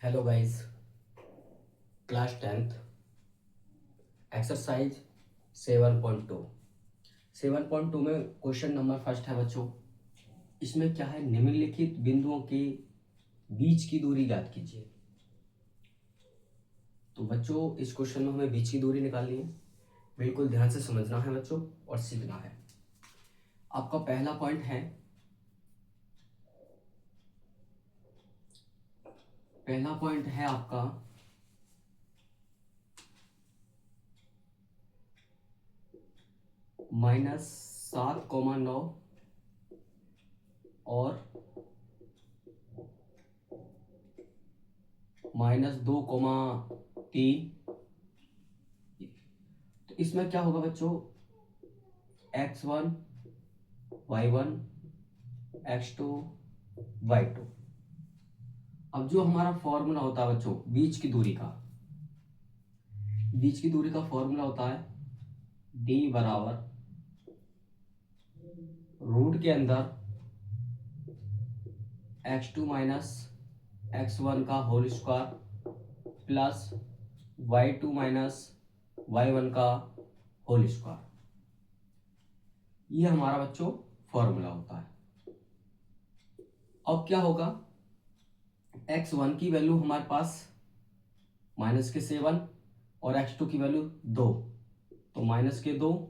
Hello guys. Class 10th exercise 7.2। 7.2 में question number first है बच्चों। इसमें क्या है, निम्नलिखित बिंदुओं के बीच की दूरी ज्ञात कीजिए। तो बच्चों इस क्वेश्चन में हमें बीच की दूरी निकालनी है। बिल्कुल ध्यान से समझना है बच्चों और सीखना है। आपका पहला पॉइंट है, आपका -7,9 और -2,3। तो इसमें क्या होगा बच्चों, x1 y1 x2 y2। अब जो हमारा फॉर्मूला होता है बच्चों बीच की दूरी का फॉर्मूला होता है d बराबर रूट के अंदर x2 माइनस x1 का whole square plus y2 minus y1 का होल स्क्वायर। ये हमारा बच्चों फॉर्मूला होता है। अब क्या होगा, x1 की वैल्यू हमारे पास -7 और x2 की वैल्यू 2, तो -2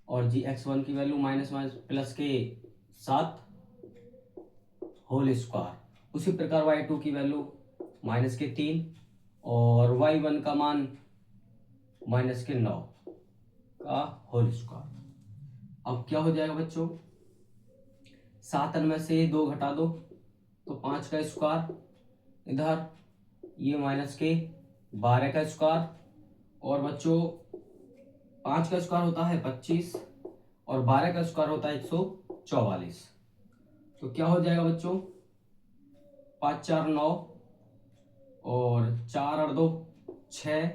और जी x1 की वैल्यू माइनस माइनस प्लस के 7 होल स्क्वायर। उसी प्रकार y2 की वैल्यू -3 और y1 का मान -9 का होल स्क्वायर। अब क्या हो जाएगा बच्चों, 7 में से 2 घटा दो तो 5 का स्क्वायर, इधर ये -12 का स्क्वायर, और बच्चों 5 का स्क्वायर होता है 25 और 12 का स्क्वायर होता है 144। तो क्या हो जाएगा बच्चों, 5 4 9 और 4 और 2 6,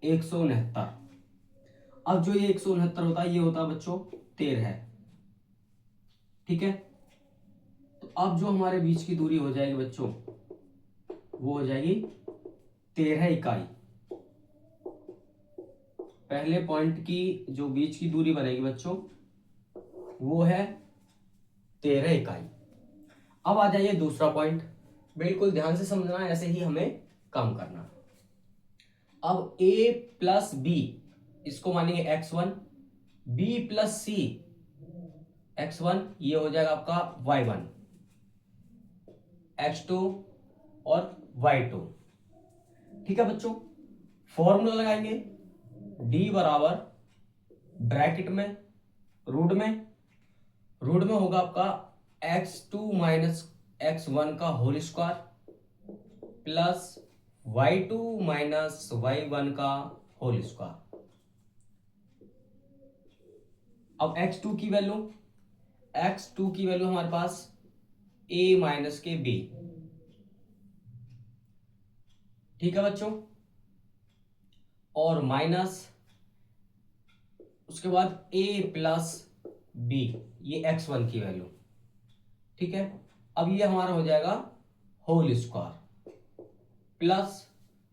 169। अब जो ये 169 होता है ये होता है बच्चों 13। ठीक है, तो अब जो हमारे बीच की दूरी हो जाएगी बच्चों वो हो जाएगी 13 इकाई। पहले पॉइंट की जो बीच की दूरी बनेगी बच्चों वो है 13 इकाई। अब आ जाइए दूसरा पॉइंट, बिल्कुल ध्यान से समझना है, ऐसे ही हमें काम करना है। अब a प्लस बी इसको मानेंगे x1, b प्लस सी x1 ये हो जाएगा आपका y1, x2 और y2। ठीक है बच्चों, फॉर्मूला लगाएंगे d बराबर ब्रैकेट में रूट में होगा आपका x2 माइनस x1 का whole square plus y2 minus y1 का होल स्क्वायर। अब x2 की वैल्यू हमारे पास a माइनस के b। ठीक है बच्चों, और माइनस उसके बाद a प्लस b, ये x1 की वैल्यू। ठीक है, अब ये हमारा हो जाएगा होल स्क्वायर प्लस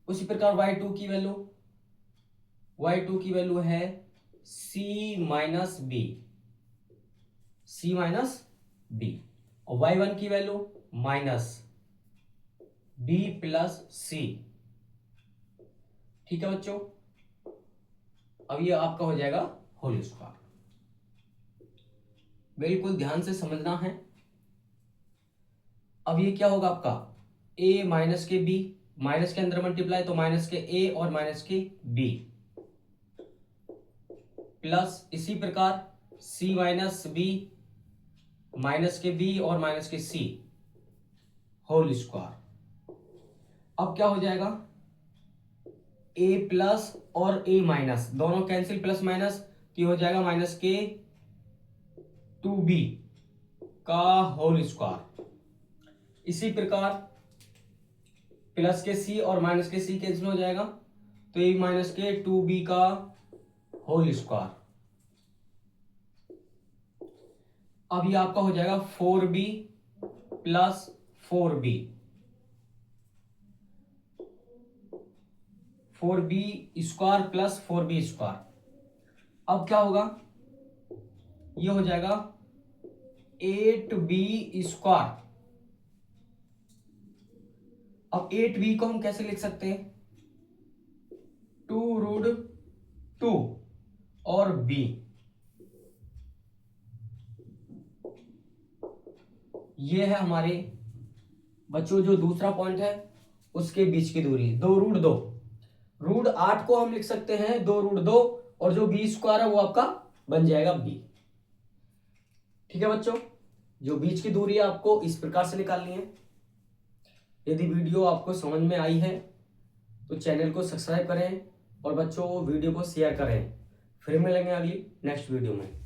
उसी प्रकार y2 की वैल्यू है c माइनस बी, और y1 की वैल्यू माइनस b प्लस सी। ठीक है बच्चों, अब ये आपका हो जाएगा होल स्क्वायर। बिल्कुल ध्यान से समझना है। अब ये क्या होगा आपका a माइनस के b, माइनस के अंदर मल्टीप्लाई तो माइनस के a और माइनस के b, प्लस इसी प्रकार c माइनस b, माइनस के b और माइनस के c होल स्क्वायर। अब क्या हो जाएगा, a प्लस और a माइनस दोनों कैंसिल, प्लस माइनस तो हो जाएगा माइनस के 2b का होल स्क्वायर। इसी प्रकार प्लस के c और माइनस के c कैंसिल हो जाएगा तो ये माइनस के 2b का होल स्क्वायर। अब ये आपका हो जाएगा 4b plus 4b। 4b² plus 4b²। अब क्या होगा, ये हो जाएगा 8b²। अब 8b को हम कैसे लिख सकते हैं, 2√2 और b, ये है हमारे बच्चों जो दूसरा पॉइंट है उसके बीच की दूरी, 2√2। √8 को हम लिख सकते हैं 2√2 और जो b² है वो आपका बन जाएगा b। ठीक है बच्चों, जो बीच की दूरी है आपको इस प्रकार से निकालनी है। यदि वीडियो आपको समझ में आई है तो चैनल को सब्सक्राइब करें और बच्चों वीडियो को शेयर करें। फिर मिलेंगे अगली नेक्स्ट वीडियो में।